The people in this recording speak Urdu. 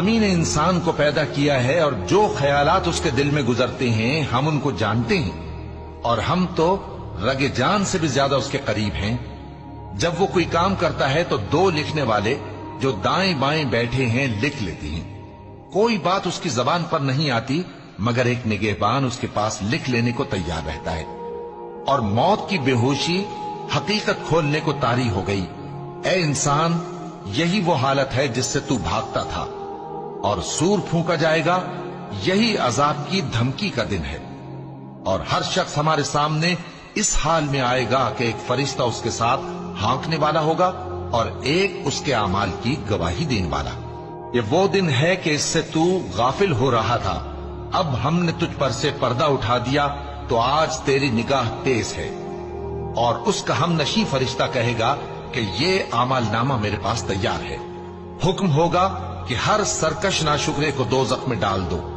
ہمیں نے انسان کو پیدا کیا ہے اور جو خیالات اس کے دل میں گزرتے ہیں ہم ان کو جانتے ہیں، اور ہم تو رگ جان سے بھی زیادہ اس کے قریب ہیں۔ جب وہ کوئی کام کرتا ہے تو دو لکھنے والے جو دائیں بائیں بیٹھے ہیں لکھ لیتے ہیں۔ کوئی بات اس کی زبان پر نہیں آتی مگر ایک نگہبان اس کے پاس لکھ لینے کو تیار رہتا ہے۔ اور موت کی بے ہوشی حقیقت کھولنے کو طاری ہو گئی۔ اے انسان، یہی وہ حالت ہے جس سے تو بھاگتا تھا، اور سور پھونکا جائے گا، یہی عذاب کی دھمکی کا دن ہے۔ اور ہر شخص ہمارے سامنے اس حال میں آئے گا کہ ایک فرشتہ اس کے ساتھ ہانکنے والا ہوگا اور ایک اس کے اعمال کی گواہی دینے والا۔ یہ وہ دن ہے کہ اس سے تو غافل ہو رہا تھا، اب ہم نے تجھ پر سے پردہ اٹھا دیا تو آج تیری نگاہ تیز ہے۔ اور اس کا ہم نشیں فرشتہ کہے گا کہ یہ اعمال نامہ میرے پاس تیار ہے۔ حکم ہوگا کہ ہر سرکش ناشکرے کو دوزخ میں ڈال دو۔